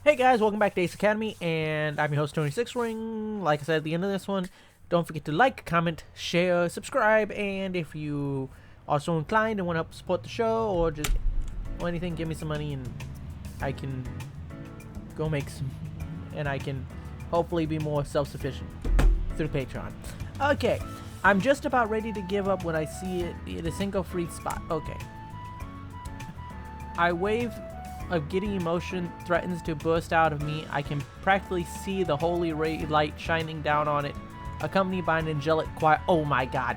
Hey guys, welcome back to Ace Academy, and I'm your host Tony Six Ring. Like I said at the end of this one, don't forget to like, comment, share, subscribe, and if you are so inclined and want to help support the show or anything, give me some money and I can go make some, and I can hopefully be more self-sufficient through Patreon. Okay, I'm just about ready to give up when I see it in a single free spot. Okay. I wave. A giddy emotion threatens to burst out of me. I can practically see the holy ray light shining down on it, accompanied by an angelic choir. Oh my god.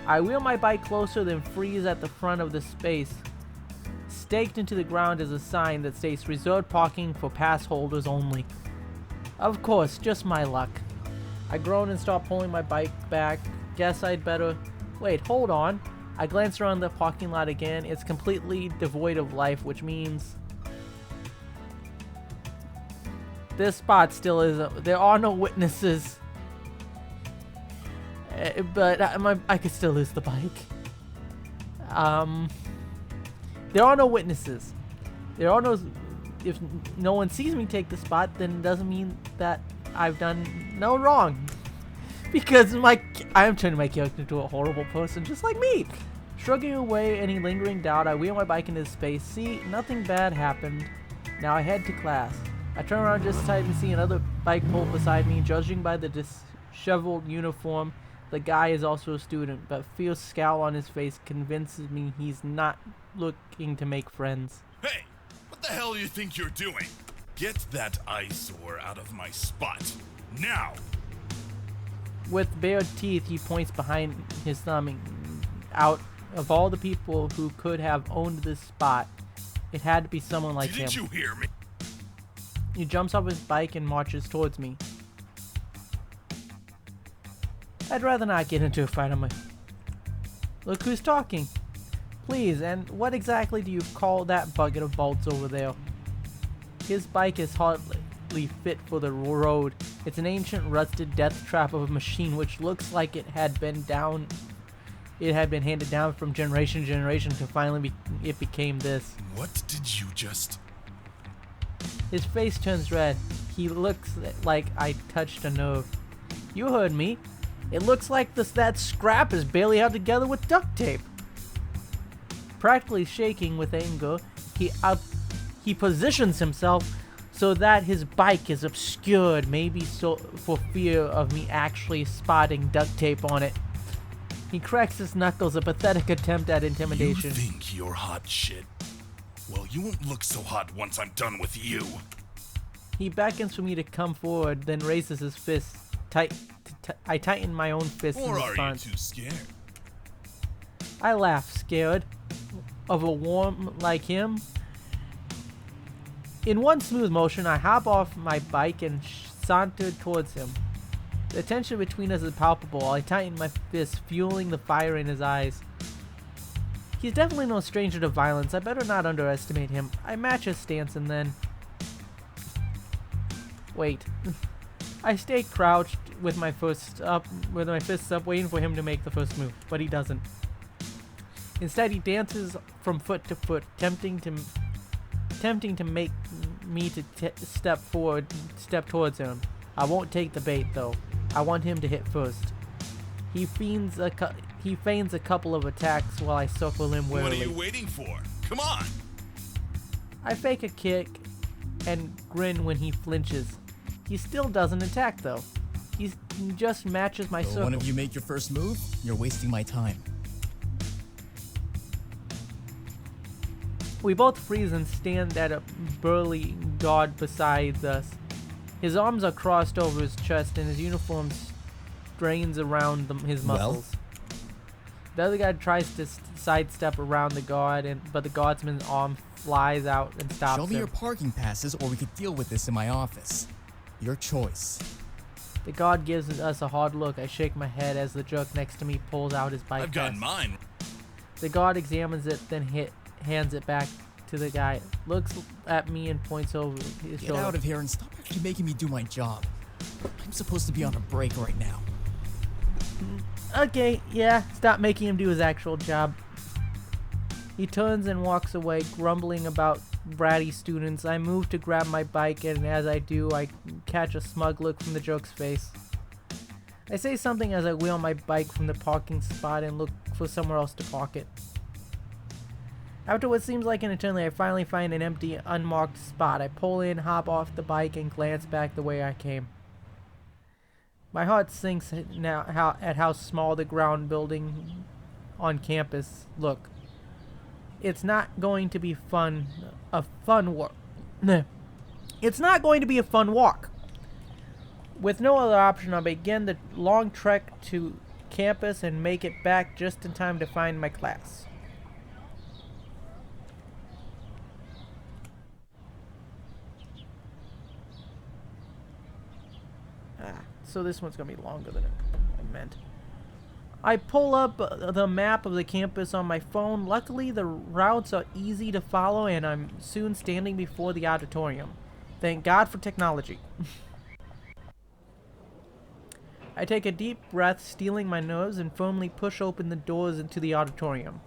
I wheel my bike closer, then freeze at the front of the space. Staked into the ground is a sign that states reserved parking for pass holders only. Of course, just my luck. I groan and start pulling my bike back. Guess I'd better... Wait, hold on. I glance around the parking lot again. It's completely devoid of life, which means this spot still isn't. There are no witnesses, but I could still lose the bike. There are no witnesses. There are no. If no one sees me take the spot, then it doesn't mean that I've done no wrong. Because I am turning my character into a horrible person, just like me. Shrugging away any lingering doubt, I wheel my bike into space. See, nothing bad happened. Now I head to class. I turn around just in time to see another bike pull beside me. Judging by the disheveled uniform, the guy is also a student, but fierce scowl on his face convinces me he's not looking to make friends. Hey, what the hell do you think you're doing? Get that eyesore out of my spot, now! With bared teeth, he points behind his thumb. Out of all the people who could have owned this spot, it had to be someone like him. Didn't you hear me? He jumps off his bike and marches towards me. I'd rather not get into a fight on my... Look who's talking. Please, and what exactly do you call that bucket of bolts over there? His bike is hardly fit for the road. It's an ancient, rusted death trap of a machine which looks like it had been handed down from generation to generation to finally it became this. What did you just... His face turns red. He looks like I touched a nerve. You heard me. It looks like that scrap is barely held together with duct tape. Practically shaking with anger, he positions himself so that his bike is obscured, maybe so for fear of me actually spotting duct tape on it. He cracks his knuckles, a pathetic attempt at intimidation. You think you're hot shit? Well, you won't look so hot once I'm done with you. He beckons for me to come forward, then raises his fist. I tighten my own fist in response. Or are you too scared? I laugh, scared of a worm like him. In one smooth motion, I hop off my bike and saunter towards him. The tension between us is palpable. I tighten my fist, fueling the fire in his eyes. He's definitely no stranger to violence. I better not underestimate him. I match his stance and then... Wait. I stay crouched with my fists up, waiting for him to make the first move, but he doesn't. Instead, he dances from foot to foot, tempting to make me to step towards him. I won't take the bait though. I want him to hit first. He feigns a couple of attacks while I circle him warily. What are you waiting for? Come on! I fake a kick and grin when he flinches. He still doesn't attack though. He just matches my circle. One of you make your first move, you're wasting my time. We both freeze and stand at a burly guard beside us. His arms are crossed over his chest and his uniform strains around his muscles. The other guy tries to sidestep around the guard, but the guardsman's arm flies out and stops him. Show me your parking passes or we could deal with this in my office. Your choice. The guard gives us a hard look. I shake my head as the jerk next to me pulls out his bike I've got pass. mine. The guard examines it, then hands it back to the guy, looks at me and points over his shoulder. Get out of here and stop actually making me do my job. I'm supposed to be on a break right now. Okay, yeah, stop making him do his actual job. He turns and walks away, grumbling about bratty students, I move to grab my bike, and as I do, I catch a smug look from the joke's face. I say something as I wheel my bike from the parking spot and look for somewhere else to park it. After what seems like an eternity, I finally find an empty, unmarked spot. I pull in, hop off the bike, and glance back the way I came. My heart sinks now at how small the ground building on campus look. It's not going to be a fun walk. It's not going to be a fun walk. With no other option, I begin the long trek to campus and make it back just in time to find my class. So this one's going to be longer than I meant. I pull up the map of the campus on my phone. Luckily, the routes are easy to follow, and I'm soon standing before the auditorium. Thank God for technology. I take a deep breath, steeling my nerves, and firmly push open the doors into the auditorium.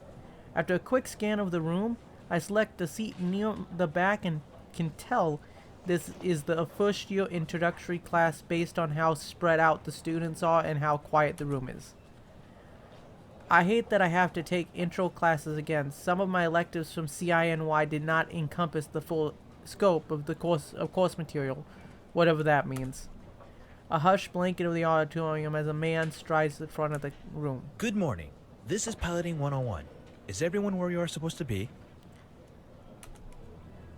After a quick scan of the room, I select a seat near the back and can tell this is the first year introductory class based on how spread out the students are and how quiet the room is. I hate that I have to take intro classes again. Some of my electives from CINY did not encompass the full scope of the course material, whatever that means. A hushed blanket of the auditorium as a man strides to the front of the room. Good morning. This is Piloting 101. Is everyone where you are supposed to be?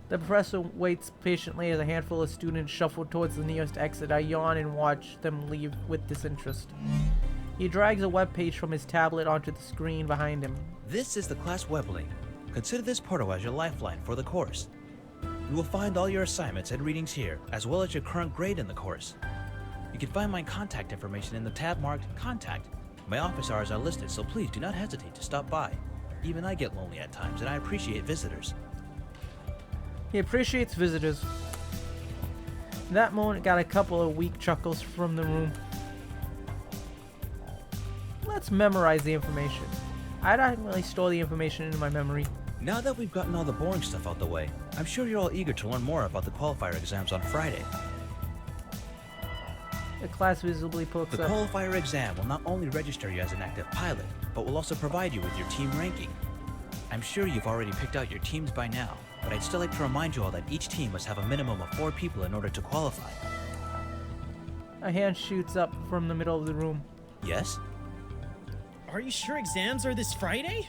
The professor waits patiently as a handful of students shuffle towards the nearest exit. I yawn and watch them leave with disinterest. He drags a web page from his tablet onto the screen behind him. This is the class web link. Consider this portal as your lifeline for the course. You will find all your assignments and readings here, as well as your current grade in the course. You can find my contact information in the tab marked Contact. My office hours are listed, so please do not hesitate to stop by. Even I get lonely at times, and I appreciate visitors. He appreciates visitors. That moment got a couple of weak chuckles from the room. Let's memorize the information. I don't really store the information in my memory. Now that we've gotten all the boring stuff out the way, I'm sure you're all eager to learn more about the qualifier exams on Friday. The class visibly perks The up. qualifier exam will not only register you as an active pilot, but will also provide you with your team ranking. I'm sure you've already picked out your teams by now, but I'd still like to remind you all that each team must have a minimum of 4 people in order to qualify. A hand shoots up from the middle of the room. Yes? Are you sure exams are this Friday?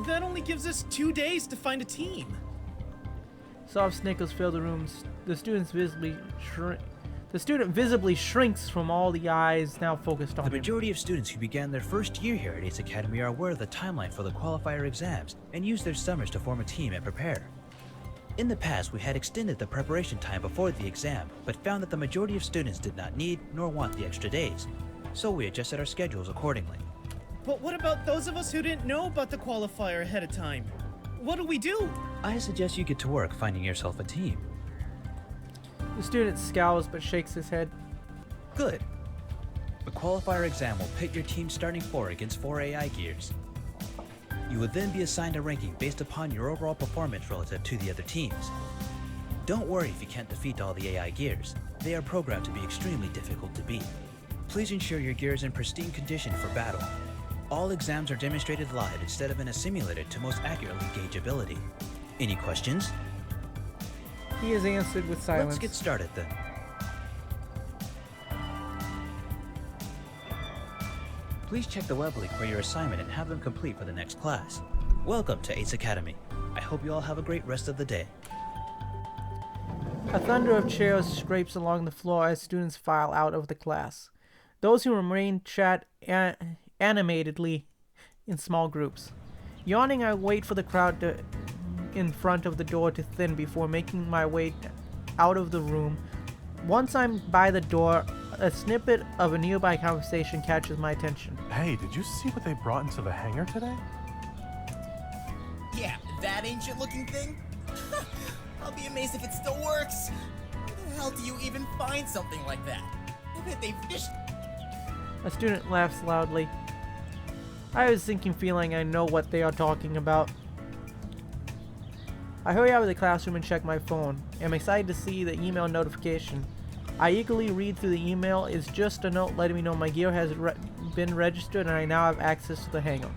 That only gives us 2 days to find a team. Soft snickers fill the room. The student visibly shrinks from all the eyes now focused on The him. majority of students who began their first year here at Ace Academy are aware of the timeline for the qualifier exams and use their summers to form a team and prepare. In the past, we had extended the preparation time before the exam, but found that the majority of students did not need nor want the extra days, so we adjusted our schedules accordingly. But what about those of us who didn't know about the qualifier ahead of time? What do we do? I suggest you get to work finding yourself a team. The student scowls but shakes his head. Good. The qualifier exam will pit your team's starting 4 against 4 AI gears. You will then be assigned a ranking based upon your overall performance relative to the other teams. Don't worry if you can't defeat all the AI gears. They are programmed to be extremely difficult to beat. Please ensure your gear is in pristine condition for battle. All exams are demonstrated live instead of in a simulator to most accurately gauge ability. Any questions? He is answered with silence. Let's get started then. Please check the web link for your assignment and have them complete for the next class. Welcome to Ace Academy. I hope you all have a great rest of the day. A thunder of chairs scrapes along the floor as students file out of the class. Those who remain chat animatedly in small groups. Yawning, I wait for the crowd in front of the door to thin before making my way out of the room. Once I'm by the door, a snippet of a nearby conversation catches my attention. Hey, did you see what they brought into the hangar today? Yeah, that ancient-looking thing? I'll be amazed if it still works. Where the hell do you even find something like that? I bet they fished. A student laughs loudly. I have a sinking feeling I know what they are talking about. I hurry out of the classroom and check my phone. I'm excited to see the email notification. I eagerly read through the email. It's just a note letting me know my gear has been registered and I now have access to the hangar.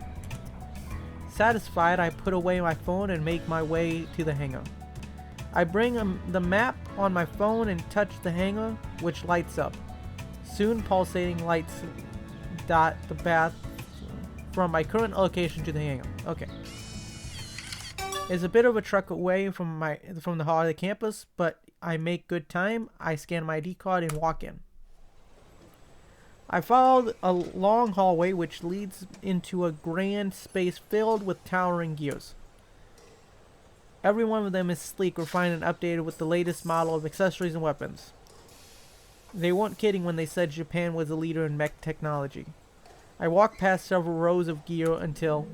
Satisfied, I put away my phone and make my way to the hangar. I bring the map on my phone and touch the hangar, which lights up. Soon pulsating lights dot the path from my current location to the hangar. Okay. It's a bit of a trek away from the heart of the campus, but I make good time. I scan my ID card and walk in. I followed a long hallway which leads into a grand space filled with towering gears. Every one of them is sleek, refined, and updated with the latest model of accessories and weapons. They weren't kidding when they said Japan was a leader in mech technology. I walked past several rows of gear until...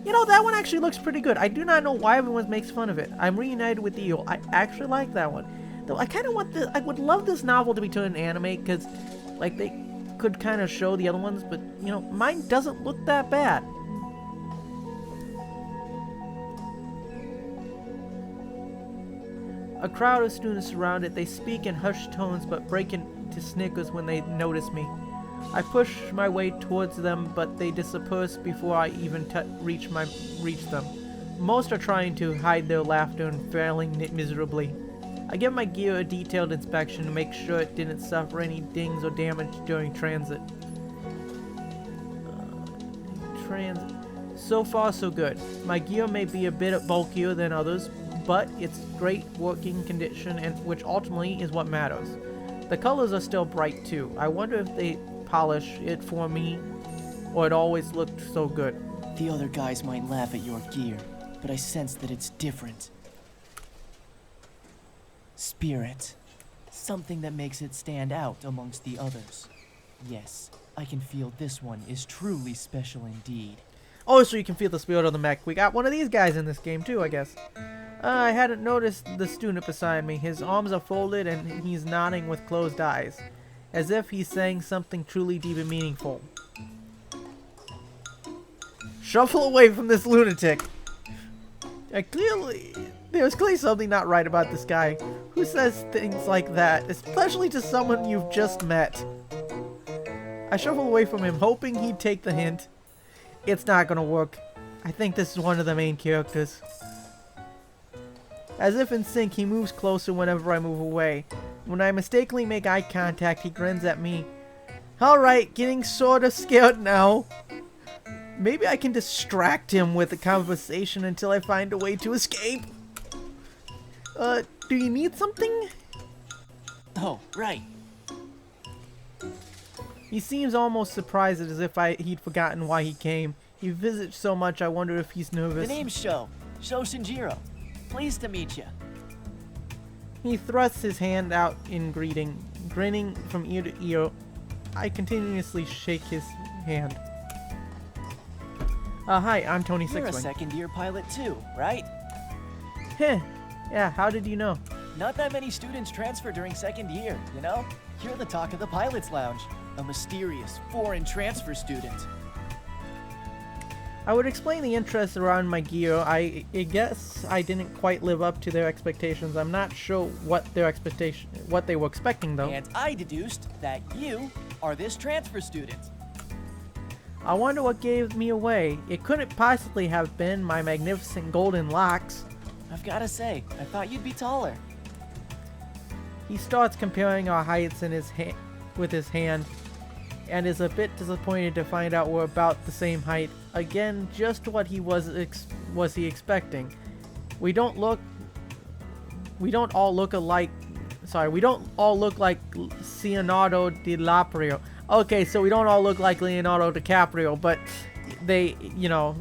You know, that one actually looks pretty good. I do not know why everyone makes fun of it. I'm reunited with Dio. I actually like that one. Though I kind of want this... I would love this novel to be turned into anime, because, like, they could kind of show the other ones, but, you know, mine doesn't look that bad. A crowd of students surround it. They speak in hushed tones but break into snickers when they notice me. I push my way towards them, but they disperse before I even reach them. Most are trying to hide their laughter and failing miserably. I give my gear a detailed inspection to make sure it didn't suffer any dings or damage during transit. So far, so good. My gear may be a bit bulkier than others, but it's great working condition, and which ultimately is what matters. The colors are still bright too. I wonder if they polish it for me, or it always looked so good. The other guys might laugh at your gear, but I sense that it's different. Spirit. Something that makes it stand out amongst the others. Yes, I can feel this one is truly special indeed. Oh, so you can feel the spirit of the mech. We got one of these guys in this game too, I guess. I hadn't noticed the student beside me. His arms are folded and he's nodding with closed eyes, as if he's saying something truly deep and meaningful. Shuffle away from this lunatic. There's clearly something not right about this guy. Who says things like that, especially to someone you've just met? I shuffle away from him, hoping he'd take the hint. It's not gonna work. I think this is one of the main characters. As if in sync, he moves closer whenever I move away. When I mistakenly make eye contact, he grins at me. Alright, getting sorta scared now. Maybe I can distract him with a conversation until I find a way to escape. Do you need something? Oh, right. He seems almost surprised as if he'd forgotten why he came. He visits so much I wonder if he's nervous. The name's Sho Shinjiro. Pleased to meet you. He thrusts his hand out in greeting, grinning from ear to ear. I continuously shake his hand. Hi, I'm Tony You're a Sixwing. second-year pilot too, right? Heh. Yeah, how did you know? Not that many students transfer during second year, you know? You're the talk of the pilot's lounge. A mysterious, foreign transfer student. I would explain the interest around my gear. I guess I didn't quite live up to their expectations. I'm not sure what they were expecting though. And I deduced that you are this transfer student. I wonder what gave me away. It couldn't possibly have been my magnificent golden locks. I've gotta say, I thought you'd be taller. He starts comparing our heights with his hand, and is a bit disappointed to find out we're about the same height. Again, just what he was he expecting. We don't all look like Leonardo DiCaprio. Okay, so we don't all look like Leonardo DiCaprio, but they, you know,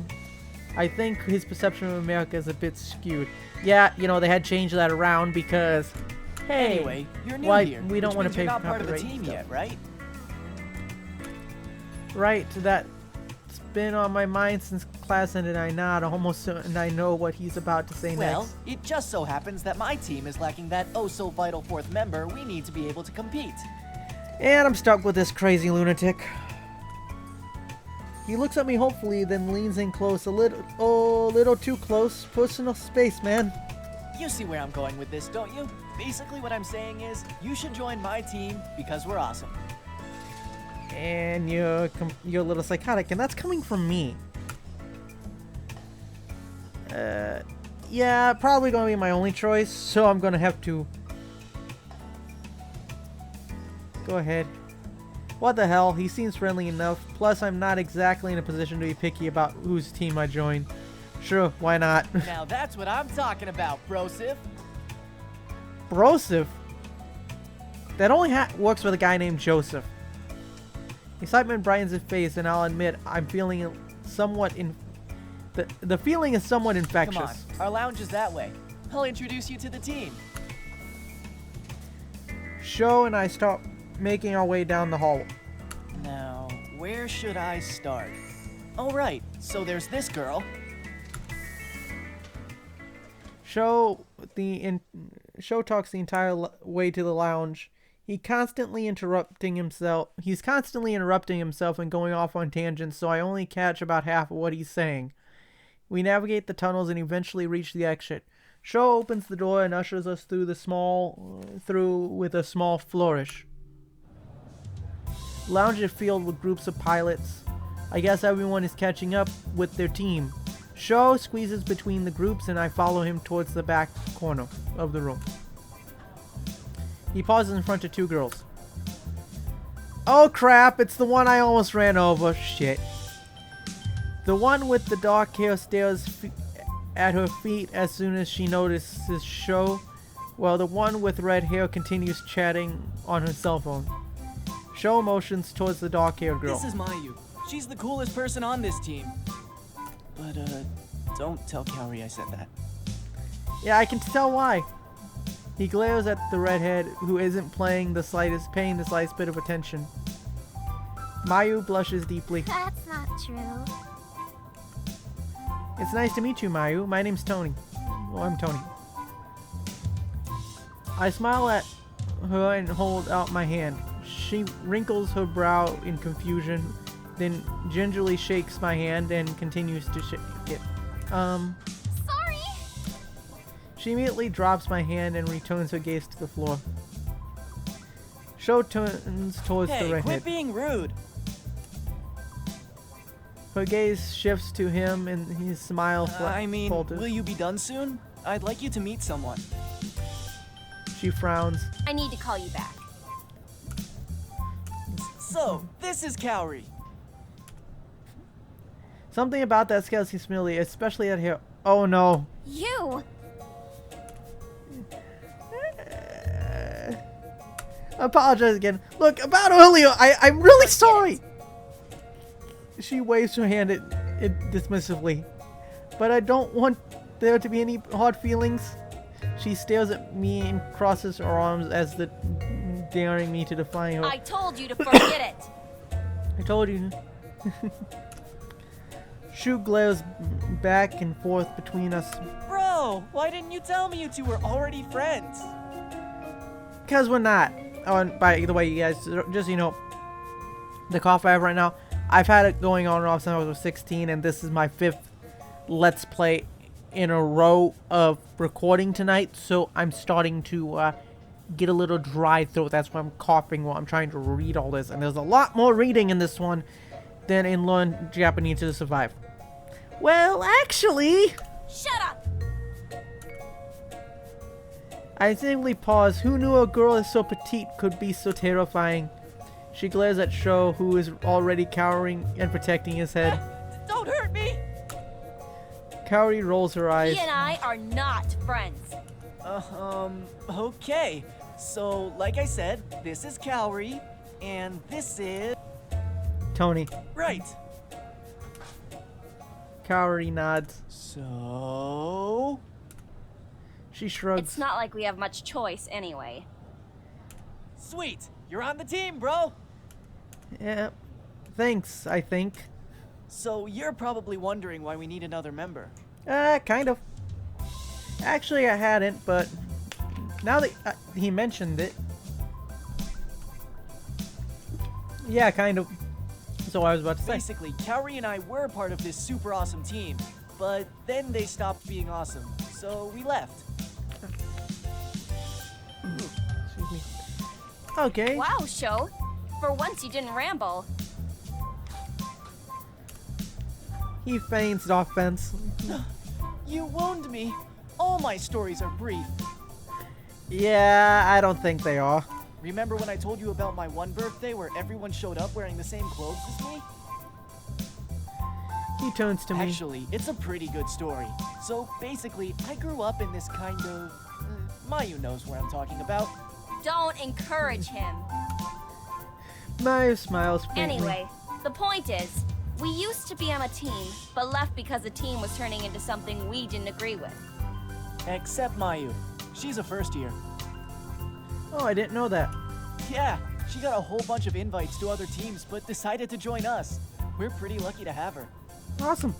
I think his perception of America is a bit skewed. Yeah, you know, they had changed that around because, hey, anyway, you're new here. We don't want to pay you're for not part of the copyright team stuff. yet, right? Right, that's been on my mind since class ended. I nod, almost certain I know what he's about to say Well, next. it just so happens that my team is lacking that oh-so-vital fourth member we need to be able to compete. And I'm stuck with this crazy lunatic. He looks at me hopefully, then leans in close, a little too close. Personal space, man. You see where I'm going with this, don't you? Basically what I'm saying is, you should join my team because we're awesome. And you're a little psychotic, and that's coming from me. Yeah, probably gonna be my only choice, so I'm gonna have to go ahead. What the hell? He seems friendly enough. Plus, I'm not exactly in a position to be picky about whose team I join. Sure, why not? Now that's what I'm talking about, brosif. Brosif? That only works with a guy named Joseph. Excitement brightens his face, and I'll admit I'm feeling somewhat the feeling is somewhat infectious. Come on, our lounge is that way. I'll introduce you to the team. Sho and I start making our way down the hall. Now, where should I start? Oh right, so there's this girl. Sho talks the entire way to the lounge. He's constantly interrupting himself and going off on tangents, so I only catch about half of what he's saying. We navigate the tunnels and eventually reach the exit. Sho opens the door and ushers us through with a small flourish. Lounge is filled with groups of pilots. I guess everyone is catching up with their team. Sho squeezes between the groups and I follow him towards the back corner of the room. He pauses in front of two girls. Oh crap, it's the one I almost ran over. Shit. The one with the dark hair stares at her feet as soon as she notices Sho, while the one with red hair continues chatting on her cell phone. Sho motions towards the dark-haired girl. This is Mayu. She's the coolest person on this team. But, don't tell Kaori I said that. Yeah, I can tell why. He glares at the redhead, who isn't paying the slightest bit of attention. Mayu blushes deeply. That's not true. It's nice to meet you, Mayu. My name's Tony. Well, I'm Tony. I smile at her and hold out my hand. She wrinkles her brow in confusion, then gingerly shakes my hand and continues to shake it. Sorry! She immediately drops my hand and returns her gaze to the floor. Sho turns towards the redhead. Quit being rude! Her gaze shifts to him and his smile falters. Will you be done soon? I'd like you to meet someone. She frowns. I need to call you back. So, this is Kaori. Something about that scares me, Smiley, especially that hair. Oh no. You! I apologize again. Look, about earlier, I'm really sorry. She waves her hand dismissively. But I don't want there to be any hard feelings. She stares at me and crosses her arms as the daring me to defy her. I told you to forget it! I told you. Shu glares back and forth between us. Bro, why didn't you tell me you two were already friends? Because we're not. Oh, and by the way, you guys, just so you know, the cough I have right now, I've had it going on and off since I was 16, and this is my 5th Let's Play in a row of recording tonight, so I'm starting to get a little dry throat. That's why I'm coughing while I'm trying to read all this, and there's a lot more reading in this one than in Learn Japanese to Survive. Well, actually... Shut up! I simply pause. Who knew a girl as so petite could be so terrifying? She glares at Sho, who is already cowering and protecting his head. Don't hurt me! Kaori rolls her eyes. He and I are not friends. Okay. So, like I said, this is Kaori, and this is... Tony. Right. Kaori nods. So... She shrugs. It's not like we have much choice anyway. Sweet. You're on the team, bro. Yeah. Thanks, I think. So, you're probably wondering why we need another member. Kind of. Actually, I hadn't, but now that he mentioned it. Yeah, kind of. So I was about to say. Basically, Kaori and I were part of this super awesome team, but then they stopped being awesome, so we left. Excuse me. Okay. Wow, Sho. For once you didn't ramble. He feigns offense. You wound me. All my stories are brief. Yeah, I don't think they are. Remember when I told you about my one birthday where everyone showed up wearing the same clothes as me? He turns to me. Actually, it's a pretty good story. So basically, I grew up in this kind of... Mayu knows where I'm talking about. Don't encourage him. Mayu smiles faintly. Anyway, the point is, we used to be on a team, but left because the team was turning into something we didn't agree with. Except Mayu. She's a first year. Oh, I didn't know that. Yeah, she got a whole bunch of invites to other teams, but decided to join us. We're pretty lucky to have her. Awesome.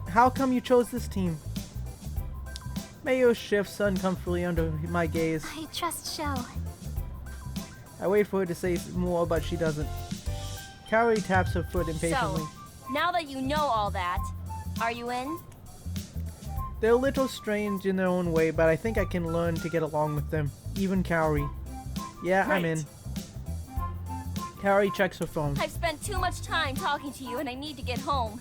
How come you chose this team? Mayo shifts uncomfortably under my gaze. I trust Sho. I wait for her to say more, but she doesn't. Kaori taps her foot impatiently. So, now that you know all that, are you in? They're a little strange in their own way, but I think I can learn to get along with them. Even Kaori. Yeah, I'm in. Kaori checks her phone. I've spent too much time talking to you and I need to get home.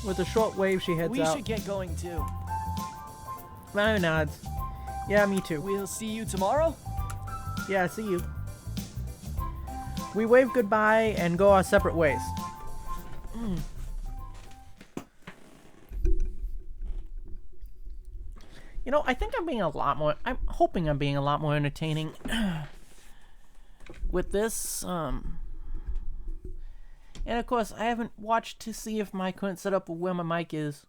With a short wave, she heads We out. should get going too. Mayu nods. Yeah, me too. We'll see you tomorrow? Yeah, see you. We wave goodbye and go our separate ways. You know, I think I'm being a lot more... I'm hoping I'm being a lot more entertaining with this. And of course, I haven't watched to see if my current setup of where my mic is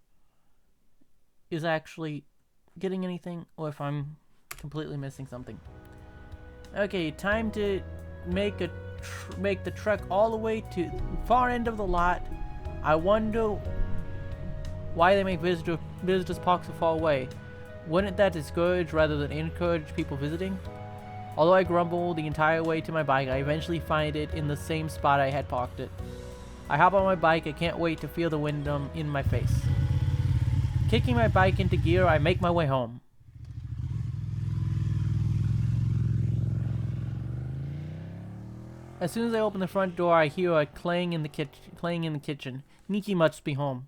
actually getting anything, or if I'm completely missing something. Okay, time to make the trek all the way to the far end of the lot. I wonder why they make visitors parks so far away. Wouldn't that discourage rather than encourage people visiting? Although I grumble the entire way to my bike, I eventually find it in the same spot I had parked it. I hop on my bike. I can't wait to feel the wind in my face. Kicking my bike into gear, I make my way home. As soon as I open the front door, I hear a clang in the kitchen. Nikki must be home.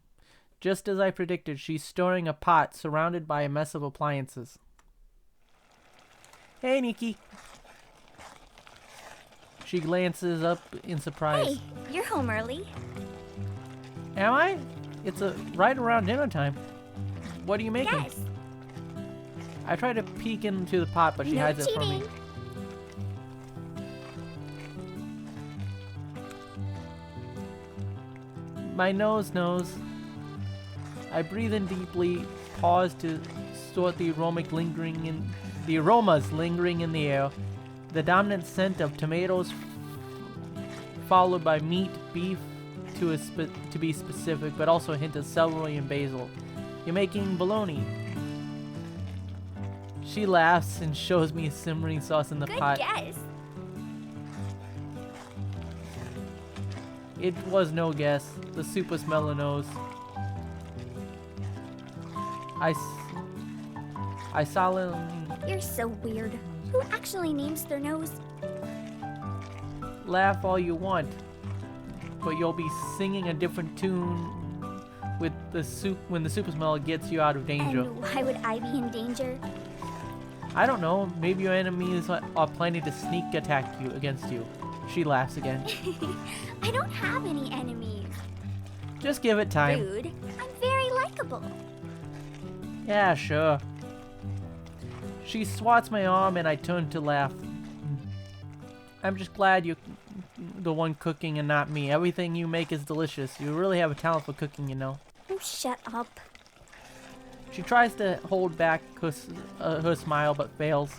Just as I predicted, she's stirring a pot surrounded by a mess of appliances. Hey, Nikki. She glances up in surprise. Hey, you're home early. Am I? It's right around dinner time. What are you making? Yes. I try to peek into the pot, but she No hides it from me. cheating. My nose knows. I breathe in deeply, pause to sort the aromas lingering in the air. The dominant scent of tomatoes, followed by meat, beef, to be specific, but also a hint of celery and basil. You're making bologna. She laughs and shows me simmering sauce in the Good pot. guess. It was no guess. The super smeller knows. I solemnly You're so weird. Who actually names their nose? laugh all you want, but you'll be singing a different tune with the when the super smeller gets you out of danger. And why would I be in danger? I don't know. Maybe your enemies are planning to sneak attack you against you. She laughs again. I don't have any enemies. Just give it time. Rude. I'm very likable. Yeah, sure. She swats my arm and I turn to laugh. I'm just glad you're the one cooking and not me. Everything you make is delicious. You really have a talent for cooking, you know. Oh, shut up. She tries to hold back her smile but fails.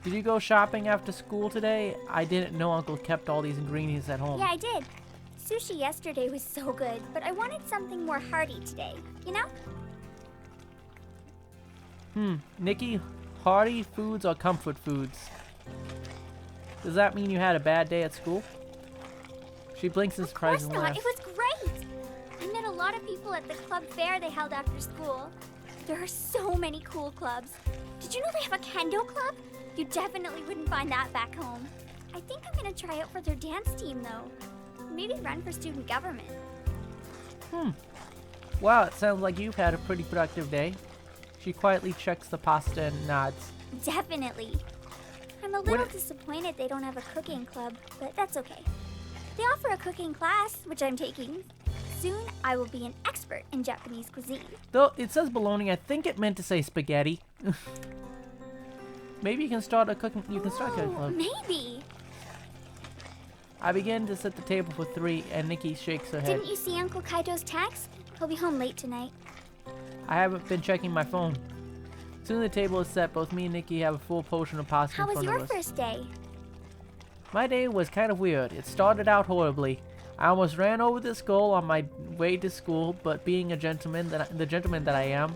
Did you go shopping after school today? I didn't know Uncle kept all these ingredients at home. Yeah, I did. Sushi yesterday was so good, but I wanted something more hearty today, you know? Nikki, hearty foods or comfort foods? Does that mean you had a bad day at school? She blinks in Of course surprise and not. laughs. It was great. I met a lot of people at the club fair they held after school. There are so many cool clubs. Did you know they have a kendo club? You definitely wouldn't find that back home. I think I'm gonna try out for their dance team though. Maybe run for student government. Wow, it sounds like you've had a pretty productive day. She quietly checks the pasta and nods. Definitely. I'm a little disappointed they don't have a cooking club, but that's okay. They offer a cooking class, which I'm taking. Soon, I will be an expert in Japanese cuisine. Though it says bologna, I think it meant to say spaghetti. Maybe you can start a cooking. You can start a cooking club. Maybe. I begin to set the table for 3, and Nikki shakes her head. Didn't you see Uncle Kaido's text? He'll be home late tonight. I haven't been checking my phone. Soon the table is set. Both me and Nikki have a full portion of pasta How in was front your of us. first day? My day was kind of weird. It started out horribly. I almost ran over this girl on my way to school, but being a gentleman, the gentleman that I am,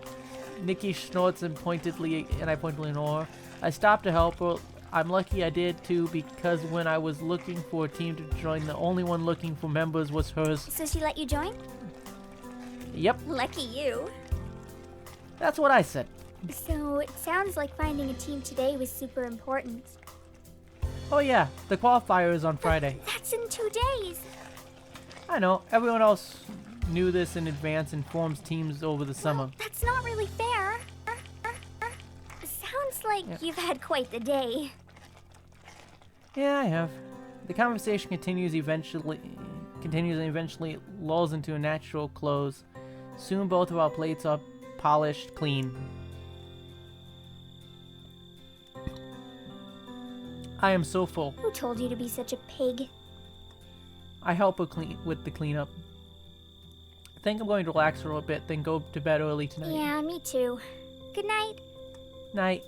Nikki snorts and I pointedly ignore her. I stopped to help her. I'm lucky I did too, because when I was looking for a team to join, the only one looking for members was hers. So she let you join? Yep, Lucky you. that's what I said. So it sounds like finding a team today was super important. Oh yeah, the qualifier is on Friday. That's in 2 days. I know, everyone else knew this in advance and forms teams over the summer. That's not really fair. Sounds like you've had quite the day. Yeah, I have. The conversation continues and eventually lulls into a natural close. Soon both of our plates are polished clean. I am so full. Who told you to be such a pig? I help her with the cleanup. I think I'm going to relax for a little bit, then go to bed early tonight. Yeah, me too. Good night. Night.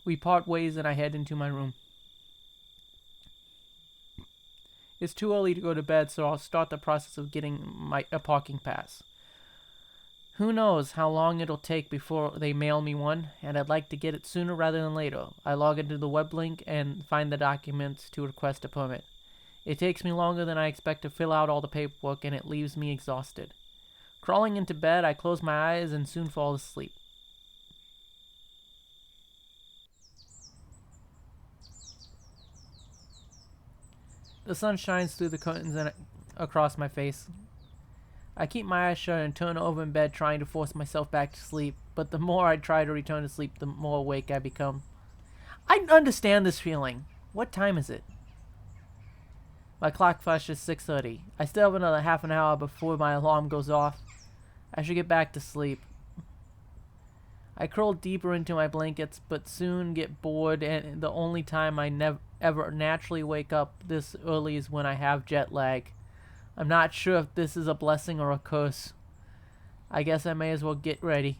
We part ways and I head into my room. It's too early to go to bed, so I'll start the process of getting a parking pass. Who knows how long it'll take before they mail me one, and I'd like to get it sooner rather than later. I log into the web link and find the documents to request a permit. It takes me longer than I expect to fill out all the paperwork, and it leaves me exhausted. Crawling into bed, I close my eyes and soon fall asleep. The sun shines through the curtains and across my face. I keep my eyes shut and turn over in bed trying to force myself back to sleep, but the more I try to return to sleep, the more awake I become. I understand this feeling. What time is it? My clock flashes 6:30. I still have another half an hour before my alarm goes off. I should get back to sleep. I curl deeper into my blankets, but soon get bored, and the only time I ever naturally wake up this early is when I have jet lag. I'm not sure if this is a blessing or a curse. I guess I may as well get ready.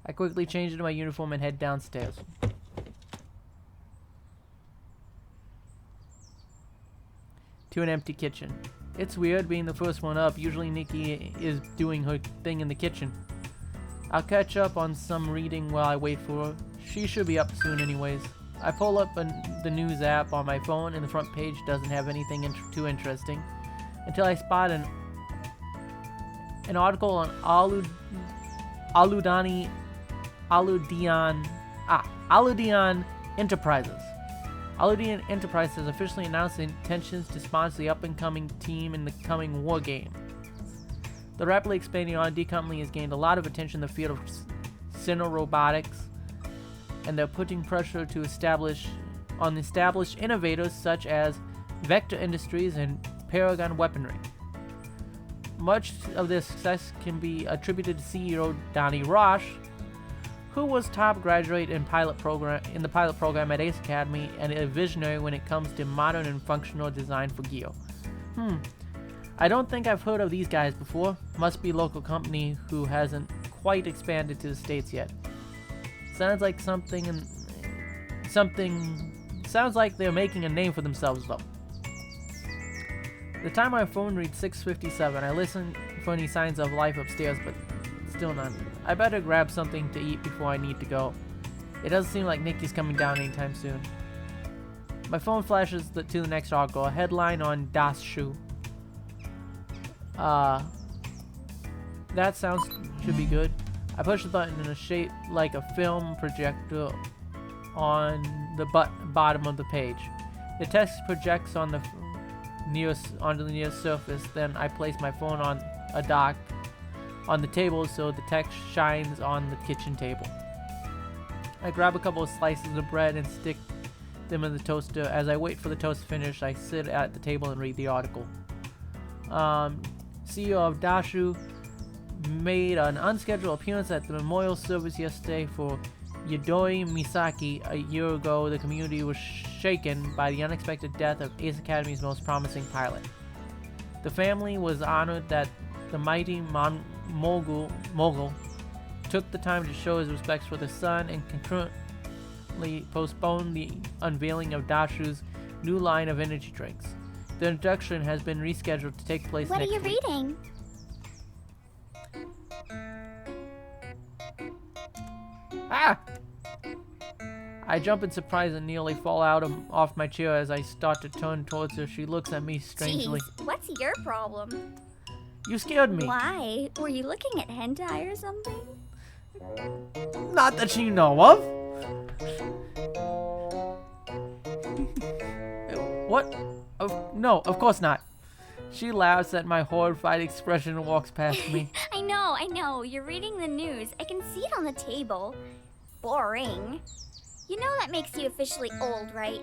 I quickly change into my uniform and head downstairs. To an empty kitchen. It's weird being the first one up. Usually Nikki is doing her thing in the kitchen. I'll catch up on some reading while I wait for her. She should be up soon anyways. I pull up the news app on my phone and the front page doesn't have anything too interesting until I spot an article on Aludian Enterprises. Aludian Enterprises officially announced intentions to sponsor the up-and-coming team in the coming war game. The rapidly expanding R&D company has gained a lot of attention in the field of robotics, and they're putting pressure to established innovators such as Vector Industries and Paragon Weaponry. Much of their success can be attributed to CEO Donnie Roche, who was top graduate in the pilot program at Ace Academy and a visionary when it comes to modern and functional design for Geo. I don't think I've heard of these guys before. Must be a local company who hasn't quite expanded to the States yet. Sounds like sounds like they're making a name for themselves though. The time my phone reads 6:57. I listen for any signs of life upstairs, but still none. I better grab something to eat before I need to go. It doesn't seem like Nikki's coming down anytime soon. My phone flashes to the next article, a headline on Das Shu. That sounds should be good. I push the button in a shape like a film projector on the bottom of the page. The text projects on the onto the near surface. Then I place my phone on a dock on the table so the text shines on the kitchen table. I grab a couple of slices of bread and stick them in the toaster. As I wait for the toast to finish, I sit at the table and read the article. CEO of Dashu made an unscheduled appearance at the memorial service yesterday for Yadoi Misaki. A year ago, the community was shaken by the unexpected death of Ace Academy's most promising pilot. The family was honored that the mighty mogul took the time to show his respects for the son and concurrently postponed the unveiling of Dashu's new line of energy drinks. The introduction has been rescheduled to take place next week. What are you reading? Ah! I jump in surprise and nearly fall off my chair as I start to turn towards her. She looks at me strangely. Jeez, what's your problem? You scared me. Why? Were you looking at hentai or something? Not that you know of. What? No, of course not. She laughs at my horrified expression and walks past me. I know. You're reading the news. I can see it on the table. Boring. You know that makes you officially old, right?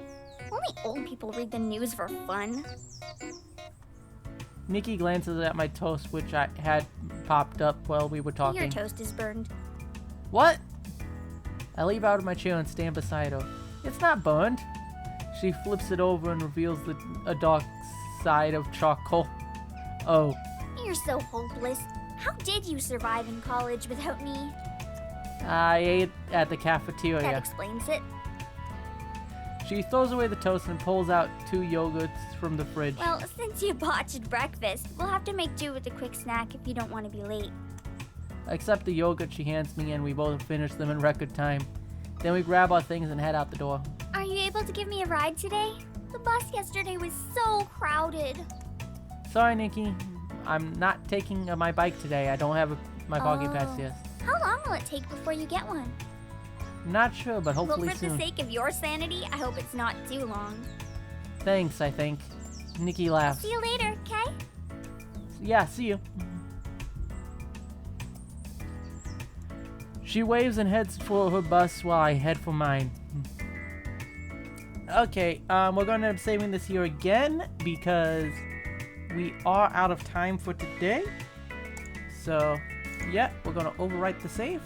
Only old people read the news for fun. Nikki glances at my toast, which I had popped up while we were talking. Your toast is burned. What? I leap out of my chair and stand beside her. It's not burned. She flips it over and reveals a dark side of charcoal. Oh. You're so hopeless. How did you survive in college without me? I ate at the That cafeteria. explains it. She throws away the toast and pulls out 2 yogurts from the fridge. Well, since you botched breakfast, we'll have to make do with a quick snack if you don't want to be late. I accept the yogurt she hands me and we both finish them in record time. Then we grab our things and head out the door. Are you able to give me a ride today? The bus yesterday was so crowded. Sorry, Nikki. I'm not taking my bike today. I don't have my parking pass yet. How long will it take before you get one? Not sure, but hopefully Well, for soon. the sake of your sanity, I hope it's not too long. Thanks, I think. Nikki laughs. See you later, okay? Yeah, see you. She waves and heads for her bus while I head for mine. Okay, we're going to end up saving this here again because we are out of time for today. So, yeah, we're going to overwrite the save.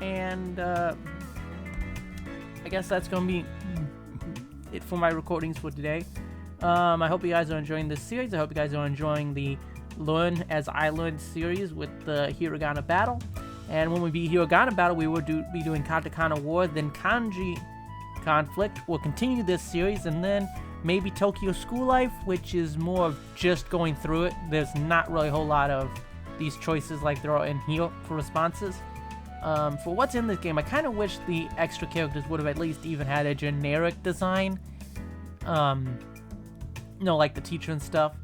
And, I guess that's going to be it for my recordings for today. I hope you guys are enjoying this series. I hope you guys are enjoying the Learn As I Learned series with the Hiragana battle. And when we beat Hiragana battle, we will be doing Katakana War, then Kanji Conflict. We'll continue this series, and then maybe Tokyo School Life, which is more of just going through it. There's not really a whole lot of these choices like there are in here for responses. For what's in this game, I kind of wish the extra characters would have at least even had a generic design. Like the teacher and stuff.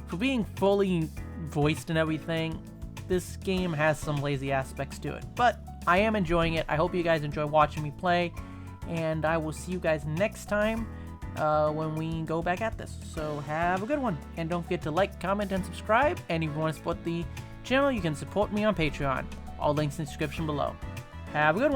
For being fully voiced and everything, this game has some lazy aspects to it. But I am enjoying it. I hope you guys enjoy watching me play. And I will see you guys next time when we go back at this. So have a good one. And don't forget to like, comment, and subscribe. And if you want to support the channel, you can support me on Patreon. All links in the description below. Have a good one.